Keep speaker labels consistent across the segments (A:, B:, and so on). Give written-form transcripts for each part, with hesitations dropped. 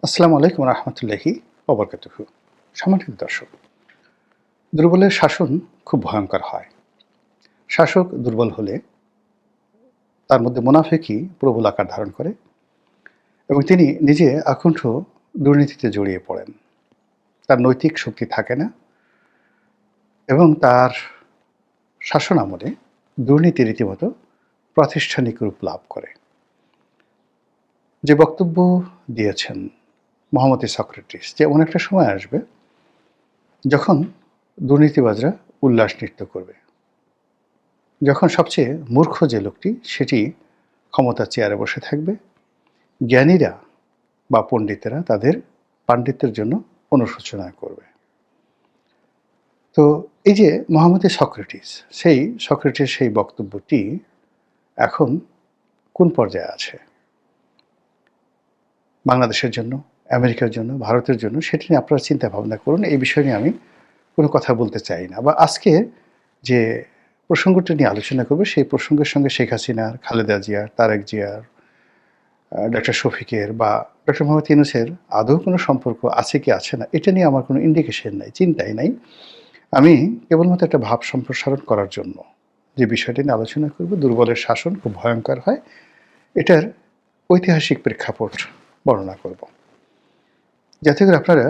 A: আসসালামু আলাইকুম রহমতুল্লাহি ওবরকাতুহু। সম্মানিত দর্শক, দুর্বলের শাসন খুব ভয়ঙ্কর হয়। শাসক দুর্বল হলে তার মধ্যে মুনাফিকই প্রবল আকার ধারণ করে এবং তিনি নিজে আকণ্ঠ দুর্নীতিতে জড়িয়ে পড়েন। তার নৈতিক শক্তি থাকে না এবং তার শাসন আমলে দুর্নীতি রীতিমতো প্রাতিষ্ঠানিক রূপ লাভ করে। যে বক্তব্য দিয়েছেন মোহাম্মদ সক্রেটিস যে এমন একটা সময় আসবে যখন দুর্নীতিবাজরা উল্লাস নৃত্য করবে, যখন সবচেয়ে মূর্খ যে লোকটি সেটি ক্ষমতার চেয়ারে বসে থাকবে, জ্ঞানীরা বা পণ্ডিতেরা তাদের পাণ্ডিত্যের জন্য অনুশোচনা করবে। তো এই যে মোহাম্মদ সক্রেটিস, সেই বক্তব্যটি এখন কোন পর্যায়ে আছে বাংলাদেশের জন্য, আমেরিকার জন্য, ভারতের জন্য, সেটি নিয়ে আপনারা চিন্তা ভাবনা করুন। এই বিষয় নিয়ে আমি কোনো কথা বলতে চাই না, বা আজকে যে প্রসঙ্গটি নিয়ে আলোচনা করব সেই প্রসঙ্গের সঙ্গে শেখ হাসিনার, খালেদা জিয়ার, তারেক জিয়ার, ডক্টর শফিকের বা ডক্টর মোহাম্মদ ইউনূসের আদৌ কোনো সম্পর্ক আছে কি আছে না, এটা নিয়ে আমার কোনো ইন্ডিকেশন নাই, চিন্তাই নাই। আমি কেবলমাত্র একটা ভাব সম্প্রসারণ করার জন্য যে বিষয়টি নিয়ে আলোচনা করব, দুর্বলের শাসন খুব ভয়ঙ্কর হয়, এটার ঐতিহাসিক প্রেক্ষাপট বর্ণনা করব, যাতে করে আপনারা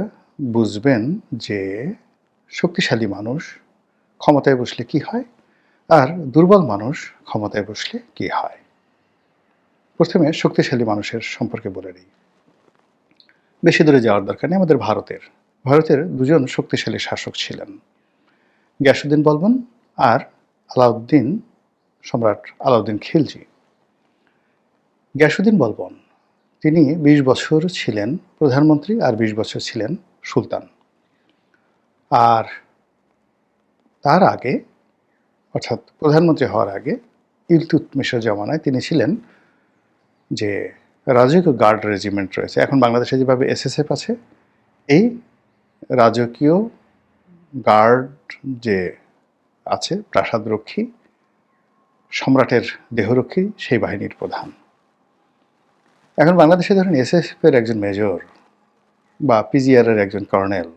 A: বুঝবেন যে শক্তিশালী মানুষ ক্ষমতায় বসলে কি হয় আর দুর্বল মানুষ ক্ষমতায় বসলে কি হয়। প্রথমে শক্তিশালী মানুষের সম্পর্কে বলে নিই। বেশি দূরে যাওয়ার দরকার নেই। আমাদের ভারতের দুজন শক্তিশালী শাসক ছিলেন, গিয়াসউদ্দিন বলবন আর সম্রাট আলাউদ্দিন খিলজি। গিয়াসউদ্দিন বলবন তিনি ২০ বছর ছিলেন প্রধানমন্ত্রী আর ২০ বছর ছিলেন সুলতান। আর তার আগে, অর্থাৎ প্রধানমন্ত্রী হওয়ার আগে, ইলতুৎমিশের জমানায় তিনি ছিলেন যে রাজকীয় গার্ড রেজিমেন্ট রয়েছে, এখন বাংলাদেশে যেভাবে এসএসএফ আছে, এই রাজকীয় গার্ড যে আছে, প্রাসাদরক্ষী, সম্রাটের দেহরক্ষী, সেই বাহিনীর প্রধান। এখন বাংলাদেশে ধরেন এসএসএফের একজন মেজর বা পিজিআরের একজন কর্নেল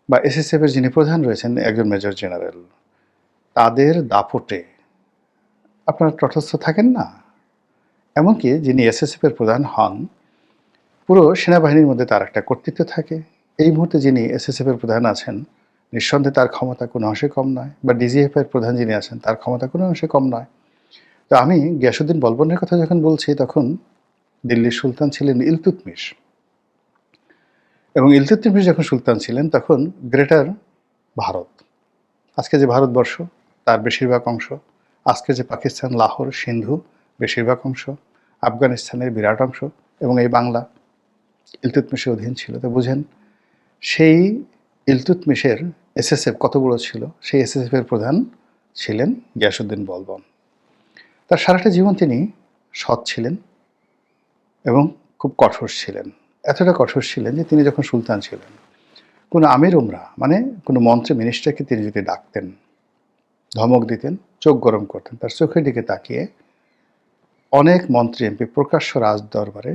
A: বা এসএসএফের যিনি প্রধান রয়েছেন একজন মেজর জেনারেল, তাদের দাপটে আপনারা তটস্থ থাকেন না। এমনকি যিনি এসএসএফের প্রধান হন, পুরো সেনাবাহিনীর মধ্যে তার একটা কর্তৃত্ব থাকে। এই মুহূর্তে যিনি এসএসএফের প্রধান আছেন, নিঃসন্দেহে তার ক্ষমতা কোনো অংশে কম নয়, বা ডিজিএফের প্রধান যিনি আছেন তার ক্ষমতা কোনো অংশে কম নয়। তো আমি গিয়াসউদ্দিন বলবনের কথা যখন বলছি, তখন দিল্লির সুলতান ছিলেন ইলতুৎমিশ, এবং ইলতুৎমিশ যখন সুলতান ছিলেন তখন গ্রেটার ভারত, আজকে যে ভারতবর্ষ তার বেশিরভাগ অংশ, আজকে যে পাকিস্তান, লাহোর, সিন্ধু বেশিরভাগ অংশ, আফগানিস্তানের বিরাট অংশ, এবং এই বাংলা ইলতুৎমিশের অধীন ছিল। তো বুঝেন সেই ইলতুৎমিশের এসএসএফ কত বড় ছিল। সেই এসএসএফের প্রধান ছিলেন গিয়াসউদ্দিন বলবন। তার সারাটা জীবন তিনি সৎ ছিলেন এবং খুব কঠোর ছিলেন। এতটা কঠোর ছিলেন যে তিনি যখন সুলতান ছিলেন, কোনো আমির উমরা মানে কোনো মন্ত্রী মিনিস্টারকে তিনি যদি ডাকতেন, ধমক দিতেন, চোখ গরম করতেন, তার চোখের দিকে তাকিয়ে অনেক মন্ত্রী এমপি প্রকাশ্য রাজ দরবারে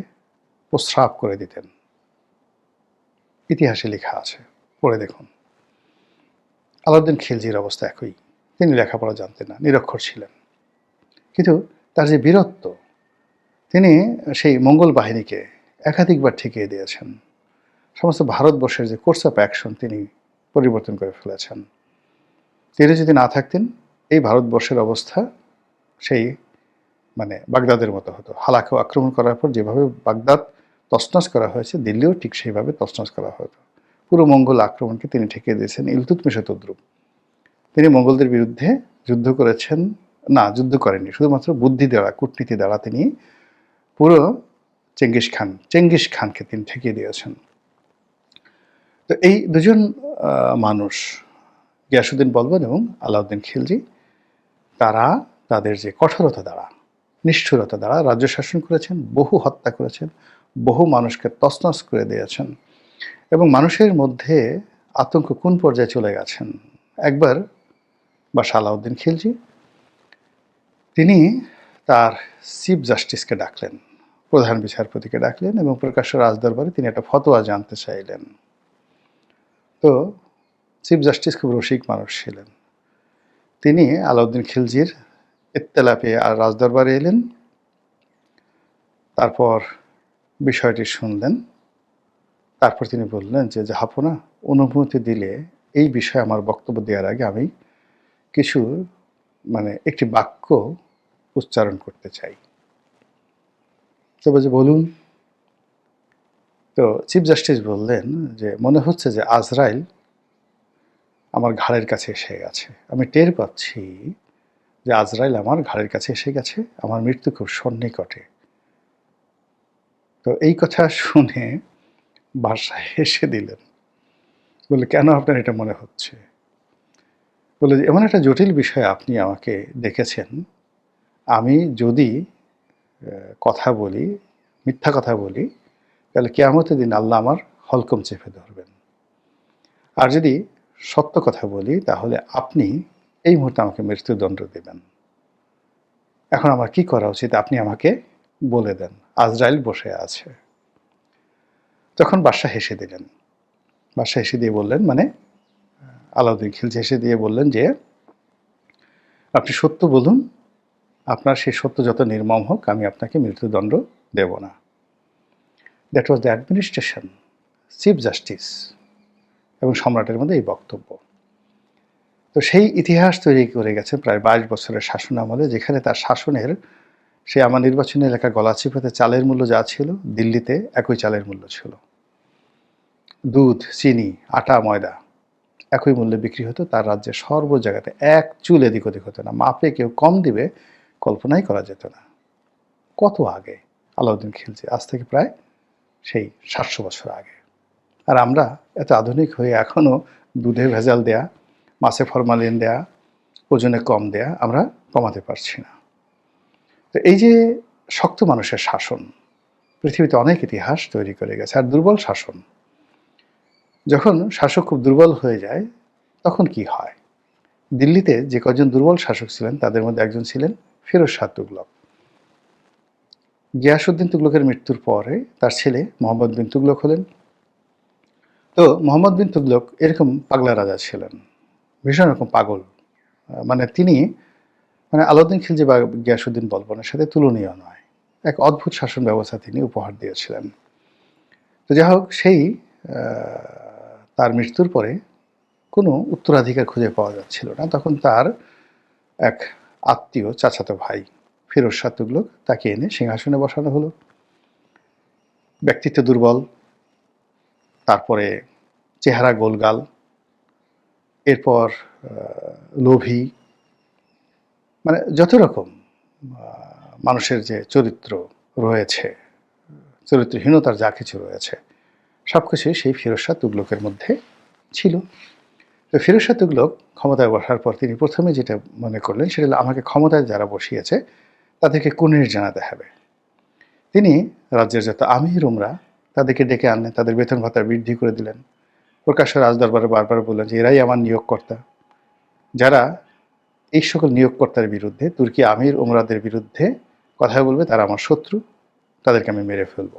A: প্রস্রাব করে দিতেন। ইতিহাসে লেখা আছে, পড়ে দেখুন। আলাউদ্দিন খিলজির অবস্থা একই। তিনি লেখাপড়া জানতেন না, নিরক্ষর ছিলেন, কিন্তু তার যে বীরত্ব, তিনি সেই মঙ্গল বাহিনীকে একাধিকবার ঠেকিয়ে দিয়েছেন। সমস্ত ভারতবর্ষের যে কোর্স অফ অ্যাকশন তিনি পরিবর্তন করে ফেলেছেন। তিনি যদি না থাকতেন, এই ভারতবর্ষের অবস্থা সেই বাগদাদের মতো হতো। হালাকেও আক্রমণ করার পর যেভাবে বাগদাদ তছনছ করা হয়েছে, দিল্লিও ঠিক সেইভাবে তছনছ করা হতো। পুরো মঙ্গল আক্রমণকে তিনি ঠেকিয়ে দিয়েছেন। ইলতুৎমিশ তদ্রূপ। তিনি মঙ্গলদের বিরুদ্ধে যুদ্ধ করেছেন না, যুদ্ধ করেননি, শুধুমাত্র বুদ্ধি দ্বারা, কূটনীতি দ্বারা তিনি পুরো চেঙ্গিস খানকে তিনি ঠেকিয়ে দিয়েছেন। তো এই দুজন মানুষ, গিয়াসউদ্দিন বলবন এবং আলাউদ্দিন খিলজি, তারা তাদের যে কঠোরতা দ্বারা, নিষ্ঠুরতা দ্বারা রাজ্য শাসন করেছেন, বহু হত্যা করেছেন, বহু মানুষকে তছনছ করে দিয়েছেন, এবং মানুষের মধ্যে আতঙ্ক কোন পর্যায়ে চলে গেছেন। একবার বাদশাহ আলাউদ্দিন খিলজি তিনি তার চিফ জাস্টিসকে ডাকলেন, প্রধান বিচারপতিকে ডাকলেন এবং প্রকাশ্য রাজদরবারে তিনি একটা ফতোয়া জানতে চাইলেন। তো চিফ জাস্টিস খুব রসিক মানুষ ছিলেন। তিনি আলাউদ্দিন খিলজির ইত্তেলা পেয়ে আর রাজদরবারে এলেন। তারপর বিষয়টি শুনলেন। তারপর তিনি বললেন যে জাহাপনা, অনুমতি দিলে এই বিষয়ে আমার বক্তব্য দেওয়ার আগে আমি কিছু একটি বাক্য উচ্চারণ করতে চাই। তো বলছে বলুন। তো চিফ জাস্টিস বললেন যে মনে হচ্ছে যে আজরাইল আমার ঘাড়ের কাছে এসে গেছে। আমি টের পাচ্ছি যে আজরাইল আমার ঘাড়ের কাছে এসে গেছে, আমার মৃত্যু খুব সন্নিকটে। তো এই কথা শুনে বাদশাহ হেসে দিলেন। বলে কেন আপনার এটা মনে হচ্ছে? বলে এমন একটা জটিল বিষয় আপনি আমাকে ডেকেছেন, আমি যদি কথা বলি, মিথ্যা কথা বলি, তাহলে কিয়ামতের দিন আল্লাহ আমার হলকম চেপে ধরবেন। আর যদি সত্য কথা বলি তাহলে আপনি এই মুহূর্তে আমাকে মৃত্যুদণ্ড দেবেন। এখন আমার কি করা উচিত আপনি আমাকে বলে দেন। আজরাইল বসে আছে। তখন বাদশাহ হেসে দিলেন। বাদশাহ হেসে দিয়ে বললেন, আলাউদ্দিন খিলজি হেসে দিয়ে বললেন যে আপনি সত্য বলুন, আপনার সেই সত্য যত নির্মম হোক আমি আপনাকে মৃত্যুদণ্ড দেব না। That was the administration, chief justice এবং সম্রাটের মধ্যে এই বক্তব্য। তো সেই ইতিহাস তৈরি করে গেছে প্রায় 22 বছরের শাসন আমলে, যেখানে তার শাসনের সে আমার নির্বাচনী এলাকা গলাচিপাতে চালের মূল্য যা ছিল, দিল্লিতে একই চালের মূল্য ছিল। দুধ, চিনি, আটা, ময়দা একই মূল্যে বিক্রি হতো। তার রাজ্যের সর্ব জায়গাতে এক চুল এদিক ওদিক হতো না। মাপে কেউ কম দিবে কল্পনাই করা যেত না। কত আগে আলাউদ্দিন খিলজি, আজ থেকে প্রায় সেই 700 বছর আগে। আর আমরা এত আধুনিক হয়ে এখনও দুধে ভেজাল দেয়া, মাছে ফরমালিন দেয়া, ওজনে কম দেয়া আমরা কমাতে পারছি না। তো এই যে শক্ত মানুষের শাসন পৃথিবীতে অনেক ইতিহাস তৈরি করে গেছে। আর দুর্বল শাসন, যখন শাসক খুব দুর্বল হয়ে যায় তখন কি হয়? দিল্লিতে যে কজন দুর্বল শাসক ছিলেন তাদের মধ্যে একজন ছিলেন ফিরোজ শাহ তুগলক। গিয়াসউদ্দিন তুগলকের মৃত্যুর পরে তার ছেলে মোহাম্মদ বিন তুগলক হলেন। তো মোহাম্মদ বিন তুগলক এরকম পাগলা রাজা ছিলেন, ভীষণ রকম পাগল। তিনি আলাউদ্দিন খিলজি বা গিয়াসউদ্দিন বলবনের সাথে তুলনীয় নয়। এক অদ্ভুত শাসন ব্যবস্থা তিনি উপহার দিয়েছিলেন। তো যাই হোক, সেই তার মৃত্যুর পরে কোনো উত্তরাধিকার খুঁজে পাওয়া যাচ্ছিল না। তখন তার এক আত্মীয়, চাচাতো ভাই ফিরোজ শাহ তুগলক, তাকে এনে সিংহাসনে বসানো হলো। ব্যক্তিত্ব দুর্বল, তারপরে চেহারা গোলগাল, এরপর লোভী, যত রকম মানুষের যে চরিত্র রয়েছে, চরিত্রহীনতার যা কিছু রয়েছে, সব কিছুই সেই ফিরোজ শাহ তুগলকের মধ্যে ছিল। তো ফিরোজ শাহ তুগলক ক্ষমতায় বসার পর তিনি প্রথমে যেটা মনে করলেন সেটা হলো আমাকে ক্ষমতায় যারা বসিয়েছে তাদেরকে কুনির জানাতে হবে। তিনি রাজ্যের যত আমির উমরা তাদেরকে ডেকে আনলেন, তাদের বেতন ভাতা বৃদ্ধি করে দিলেন। প্রকাশ্য রাজদরবারে বারবার বললেন যে এরাই আমার নিয়োগকর্তা। যারা এই সকল নিয়োগকর্তার বিরুদ্ধে, তুর্কি আমির উমরাদের বিরুদ্ধে কথা বলবে তারা আমার শত্রু, তাদেরকে আমি মেরে ফেলব।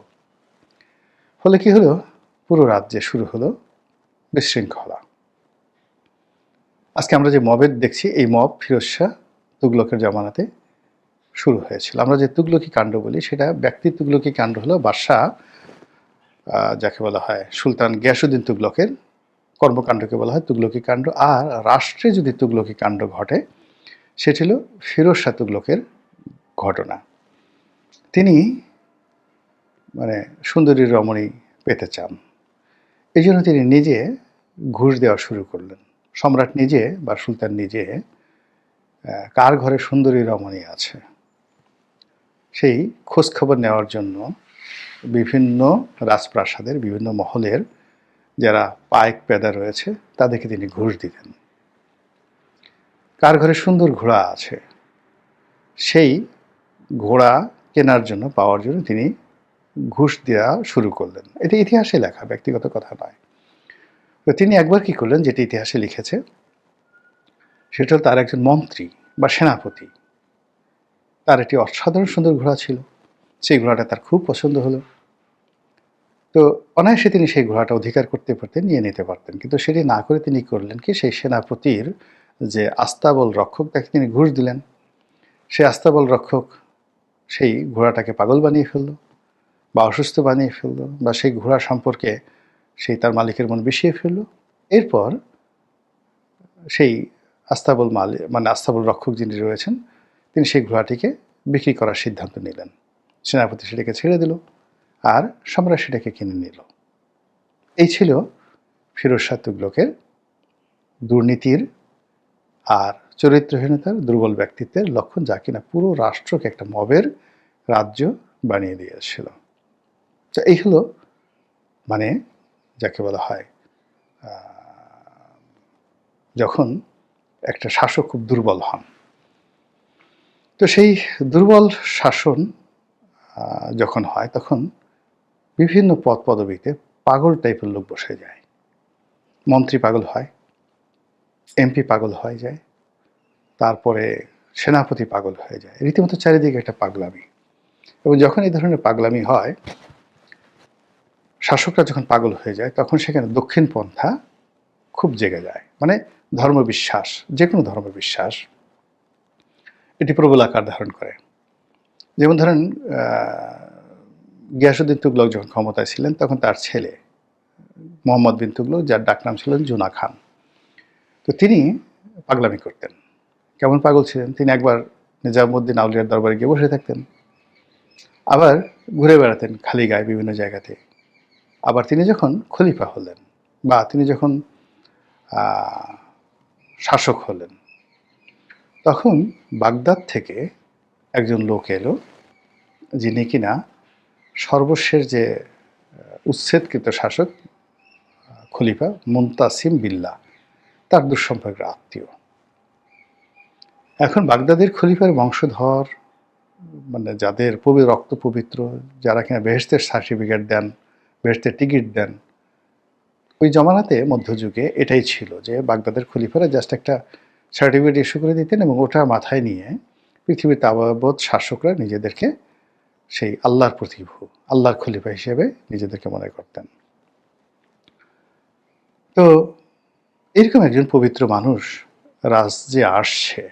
A: ফলে কি হলো? পুরো রাজ্যে শুরু হলো বিশৃঙ্খলা। আজকে আমরা যে মবের দেখছি, এই মব ফিরোজ শাহ তুগলকের জামানাতে শুরু হয়েছিল। আমরা যে তুগলকি কাণ্ড বলি সেটা ব্যক্তি তুগলকি কাণ্ড হলো বাদশাহ, যাকে বলা হয় সুলতান গিয়াসউদ্দিন তুগলকের কর্মকাণ্ডকে বলা হয় তুগলকি কাণ্ড। আর রাষ্ট্রে যদি তুগলকি কাণ্ড ঘটে সেটি হলো ফিরোজ শাহ তুগলকের ঘটনা। তিনি সুন্দরী রমণী পেতে চান, এই জন্য তিনি নিজে ঘুষ দেওয়া শুরু করলেন। সম্রাট নিজে বা সুলতান নিজে কার ঘরে সুন্দরী রমণী আছে সেই খোঁজখবর নেওয়ার জন্য বিভিন্ন রাজপ্রাসাদের বিভিন্ন মহলের যারা পাইক পেদা রয়েছে তাদেরকে তিনি ঘুষ দিতেন। কার ঘরে সুন্দর ঘোড়া আছে সেই ঘোড়া কেনার জন্য, পাওয়ার জন্য তিনি ঘুষ দেওয়া শুরু করলেন। এটা ইতিহাসে লেখা, ব্যক্তিগত কথা নয়। তো তিনি একবার কি করলেন, যেটি ইতিহাসে লিখেছে, সেটা হল তার একজন মন্ত্রী বা সেনাপতি, তার একটি অসাধারণ সুন্দর ঘোড়া ছিল। সেই ঘোড়াটা তার খুব পছন্দ হলো। তো অনায়াসে তিনি সেই ঘোড়াটা অধিকার করতে পারতেন, নিয়ে নিতে পারতেন। কিন্তু সেটি না করে তিনি করলেন কি, সেই সেনাপতির যে আস্তাবল রক্ষক তাকে তিনি ঘুষ দিলেন। সেই আস্তাবল রক্ষক সেই ঘোড়াটাকে পাগল বানিয়ে ফেলল বা অসুস্থ বানিয়ে ফেলল, বা সেই ঘোড়া সম্পর্কে সেই তার মালিকের মন বিষিয়ে ফেলল। এরপর সেই আস্তাবল মানে আস্তাবল রক্ষক যিনি রয়েছেন, তিনি সেই ঘোড়াটিকে বিক্রি করার সিদ্ধান্ত নিলেন। সেনাপতি সেটাকে ছেড়ে দিল, আর সম্রাট সেটাকে কিনে নিল। এই ছিল ফিরোজ শাহ তুগলকের দুর্নীতির আর চরিত্রহীনতার, দুর্বল ব্যক্তিত্বের লক্ষণ, যা কিনা পুরো রাষ্ট্রকে একটা মবের রাজ্য বানিয়ে দিয়েছিল। তো এই হলো মানে যাকে বলা হয় যখন একটা শাসক খুব দুর্বল হন। তো সেই দুর্বল শাসন যখন হয়, তখন বিভিন্ন পদ পদবীতে পাগল টাইপের লোক বসে যায়। মন্ত্রী পাগল হয়, এমপি পাগল হয়ে যায়, তারপরে সেনাপতি পাগল হয়ে যায়। রীতিমতো চারিদিকে একটা পাগলামি। এবং যখন এই ধরনের পাগলামি হয়, শাসকরা যখন পাগল হয়ে যায়, তখন সেখানে দক্ষিণপন্থা খুব জেগে যায়। মানে ধর্মবিশ্বাস, যে কোনো ধর্মবিশ্বাস, এটি প্রবল আকার ধারণ করে। যেমন ধরেন গিয়াসউদ্দিন তুগলক যখন ক্ষমতায় ছিলেন, তখন তার ছেলে মোহাম্মদ বিন তুগলক, যার ডাকনাম ছিলেন জুনা খান, তো তিনি পাগলামি করতেন। কেমন পাগল ছিলেন, তিনি একবার নিজামুদ্দিন আউলিয়ার দরবারে গিয়ে বসে থাকতেন, আবার ঘুরে বেড়াতেন খালি গায়ে বিভিন্ন জায়গাতে। আবার তিনি যখন খলিফা হলেন বা তিনি যখন শাসক হলেন, তখন বাগদাদ থেকে একজন লোক এলো, যিনি কিনা সর্বশেষ যে উচ্ছেদকৃত শাসক খলিফা মুনতাসিম বিল্লাহ, তার দুঃসম্পর্কের আত্মীয়। এখন বাগদাদের খলিফার বংশধর, মানে যাদের রক্ত পবিত্র, যারা কিনা বেহেশতের সার্টিফিকেট দেন, বেহেশতের টিকিট দেন, ওই জমানাতে মধ্যযুগে এটাই ছিল যে বাগদাদের খলিফারা জাস্ট একটা সার্টিফিকেট ইস্যু করে দিতেন, এবং ওটা মাথায় নিয়ে পৃথিবীর তাবৎ শাসকরা নিজেদেরকে সেই আল্লাহর প্রতিভু, আল্লাহর খলিফা হিসেবে নিজেদেরকে মনে করতেন। তো এরকম একজন পবিত্র মানুষ রাজ্যে আসছে,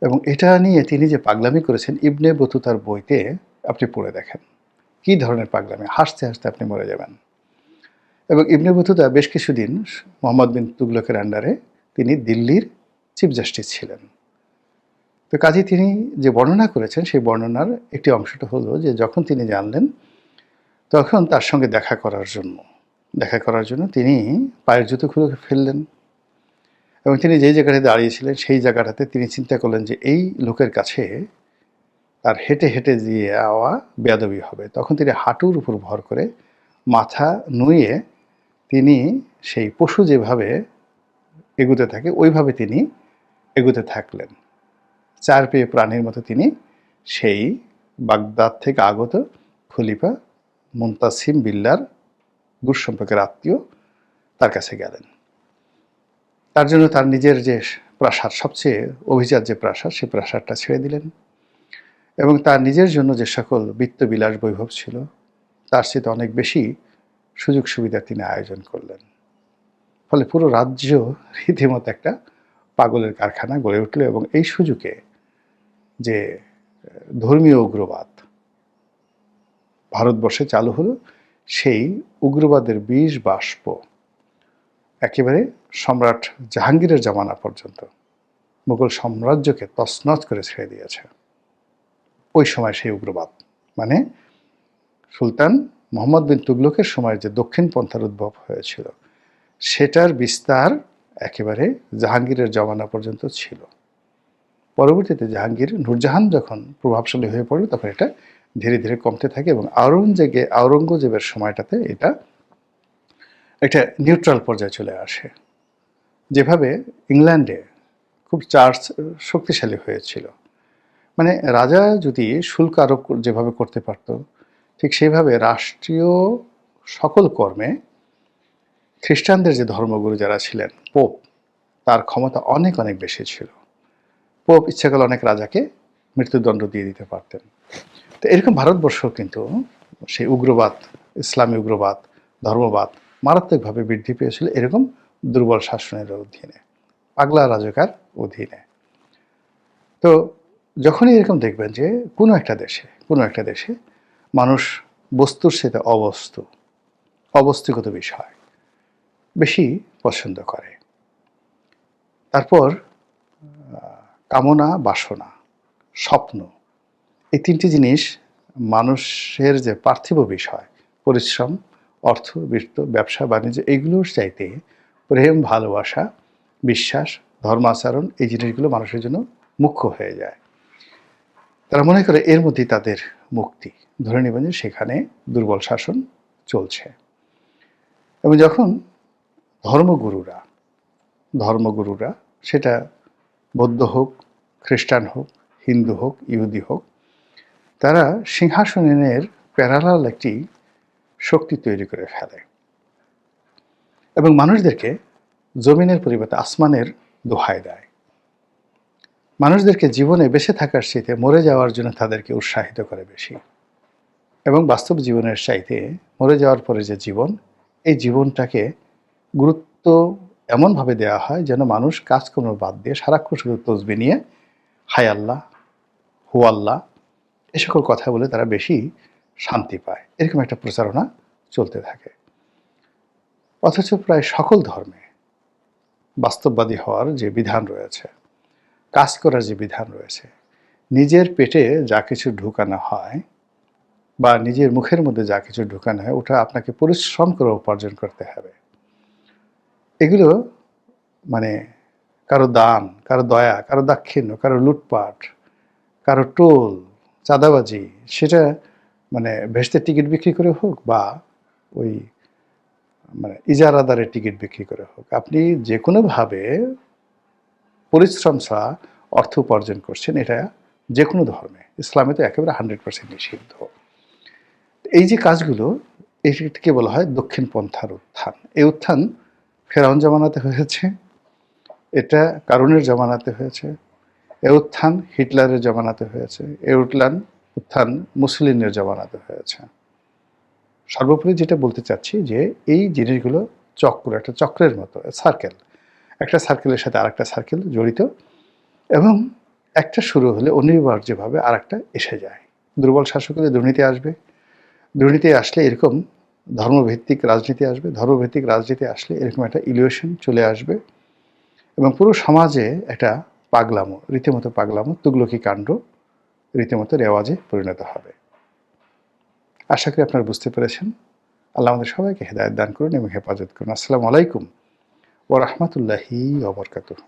A: এবং এটা নিয়ে তিনি যে পাগলামি করেছেন, ইবনে বতুতার বইতে আপনি পড়ে দেখেন কি ধরনের পাগলামি, হাসতে হাসতে আপনি মরে যাবেন। এবং ইবনে বতুতা বেশ কিছুদিন মোহাম্মদ বিন তুগলকের আন্ডারে তিনি দিল্লির চিফ জাস্টিস ছিলেন। তো কাজে তিনি যে বর্ণনা করেছেন, সেই বর্ণনার একটি অংশটা হলো যে যখন তিনি জানলেন, তখন তার সঙ্গে দেখা করার জন্য তিনি পায়ের জুতো খুলে ফেললেন, এবং তিনি যেই জায়গাটাতে দাঁড়িয়েছিলেন সেই জায়গাটাতে তিনি চিন্তা করলেন যে এই লোকের কাছে তার হেঁটে হেঁটে দিয়ে যাওয়া বেয়াদবি হবে। তখন তিনি হাঁটুর উপর ভর করে মাথা নুয়ে তিনি সেই পশু যেভাবে এগুতে থাকে ওইভাবে তিনি এগুতে থাকলেন। চার পেয়ে প্রাণীর মতো তিনি সেই বাগদাদ থেকে আগত খলিফা মুনতাসিম বিল্লার দুঃসম্পর্কের আত্মীয় তার কাছে গেলেন। তার জন্য তার নিজের যে প্রাসাদ, সবচেয়ে অভিজাত যে প্রাসাদ, সেই প্রাসাদটা ছেড়ে দিলেন, এবং তার নিজের জন্য যে সকল বিত্তবিলাস বৈভব ছিল, তার চেয়ে অনেক বেশি সুযোগ সুবিধা তিনি আয়োজন করলেন। ফলে পুরো রাজ্য রীতিমতো একটা পাগলের কারখানা গড়ে উঠল। এবং এই সুযোগে যে ধর্মীয় উগ্রবাদ ভারতবর্ষে চালু হলো, সেই উগ্রবাদের বিষ বাষ্প একেবারে সম্রাট জাহাঙ্গীরের জামানা পর্যন্ত মুঘল সাম্রাজ্যকে তছনছ করে ছেড়ে দিয়েছে। ওই সময় সেই উগ্রবাদ, মানে সুলতান মোহাম্মদ বিন তুগলকের সময়ের যে দক্ষিণ পন্থার উদ্ভব হয়েছিল, সেটার বিস্তার একেবারে জাহাঙ্গীরের জমানা পর্যন্ত ছিল। পরবর্তীতে নূরজাহান যখন প্রভাবশালী হয়ে পড়ে, তখন এটা ধীরে ধীরে কমতে থাকে, এবং আওরঙ্গজেবের সময়টাতে এটা একটা নিউট্রাল পর্যায়ে চলে আসে। যেভাবে ইংল্যান্ডে খুব চার্চ শক্তিশালী হয়েছিল, মানে রাজা যদি শুল্ক আরোপ যেভাবে করতে পারত, ঠিক সেইভাবে রাষ্ট্রীয় সকল কর্মে খ্রিস্টানদের যে ধর্মগুরু যারা ছিলেন, পোপ, তার ক্ষমতা অনেক অনেক বেশি ছিল। পোপ ইচ্ছা করলে অনেক রাজাকে মৃত্যুদণ্ড দিয়ে দিতে পারতেন। তো এরকম ভারতবর্ষ কিন্তু সেই উগ্রবাদ, ইসলামী উগ্রবাদ, ধর্মবাদ মারাত্মকভাবে বৃদ্ধি পেয়েছিল এরকম দুর্বল শাসনের অধীনে, পাগলা রাজাকার অধীনে। তো যখনই এরকম দেখবেন যে কোনো একটা দেশে মানুষ বস্তুর সাথে অবস্তুগত বিষয় বেশি পছন্দ করে, তারপর কামনা, বাসনা, স্বপ্ন, এই তিনটি জিনিস মানুষের যে পার্থিব বিষয়, পরিশ্রম, অর্থ, বৃত্ত, ব্যবসা বাণিজ্য, এইগুলোর চাইতে প্রেম, ভালোবাসা, বিশ্বাস, ধর্মাচরণ, এই জিনিসগুলো মানুষের জন্য মুখ্য হয়ে যায়। তারা মনে করে এর মধ্যেই তাদের মুক্তি। ধরে নেবেন যে সেখানে দুর্বল শাসন চলছে। এবং যখন ধর্মগুরুরা সেটা বৌদ্ধ হোক, খ্রিস্টান হোক, হিন্দু হোক, ইহুদি হোক, তারা সিংহাসনের প্যারালাল একটি শক্তি তৈরি করে ফেলে এবং মানুষদেরকে জমিনের পরিবর্তে আসমানের দোহাই দেয়। মানুষদেরকে জীবনে বেঁচে থাকার চাইতে মরে যাওয়ার জন্য তাদেরকে উৎসাহিত করে বেশি, এবং বাস্তব জীবনের চাইতে মরে যাওয়ার পরে যে জীবন, এই জীবনটাকে গুরুত্ব এমনভাবে দেওয়া হয় যেন মানুষ কাজকর্ম বাদ দিয়ে সারাক্ষণ শুধু তসবিহ নিয়ে হায় আল্লাহ, হু আল্লাহ, এ সকল কথা বলে তারা বেশি শান্তি পায়। এরকম একটা প্রচারণা চলতে থাকে। অথচ প্রায় সকল ধর্মে বাস্তববাদী হওয়ার যে বিধান রয়েছে, কাজ করার যে বিধান রয়েছে, নিজের পেটে যা কিছু ঢুকানো হয় বা নিজের মুখের মধ্যে যা কিছু ঢুকানো হয়, ওটা আপনাকে পরিশ্রম করে উপার্জন করতে হবে। এগুলো মানে কারো দান, কারো দয়া, কারো দাক্ষিণ্য, কারো লুটপাট, কারো টোল, চাঁদাবাজি, সেটা মানে ভেস্তের টিকিট বিক্রি করে হোক বা ওই ইজারাদারের টিকিট বিক্রি করে হোক, আপনি যে কোনোভাবে পরিশ্রম ছাড়া অর্থ উপার্জন করছেন, এটা যে কোনো ধর্মে, ইসলামে তো একেবারে 100% নিষিদ্ধ। এই যে কাজগুলো, এটাকে বলা হয় দক্ষিণ পন্থার উত্থান। এই উত্থান ফেরাউন জামানাতে হয়েছে, এটা কারুনের জামানাতে হয়েছে, এ উত্থান হিটলারের জামানাতে হয়েছে, এ উত্থান মুসলিনের জামানাতে হয়েছে। সর্বোপরি যেটা বলতে চাচ্ছি যে এই জিনিসগুলো একটা চক্রের মতো, সার্কেল, একটা সার্কেলের সাথে আরেকটা সার্কেল জড়িত, এবং একটা শুরু হলে অনিবার্যভাবে আর একটা এসে যায়। দুর্বল শাসক হলে দুর্নীতি আসবে, দুর্নীতি আসলে এরকম ধর্মভিত্তিক রাজনীতি আসবে, ধর্মভিত্তিক রাজনীতি আসলে এরকম একটা ইলিউশন চলে আসবে, এবং পুরো সমাজে একটা রীতিমতো পাগলামো, তুগলকি কাণ্ড রীতিমতো রেওয়াজে পরিণত হবে। আশা করি আপনারা বুঝতে পেরেছেন। আল্লাহ আমাদের সবাইকে হেদায়েত দান করুন এবং হেফাজত করুন। আসসালামু আলাইকুম ওয়া রাহমাতুল্লাহি ওয়া বারাকাতুহু।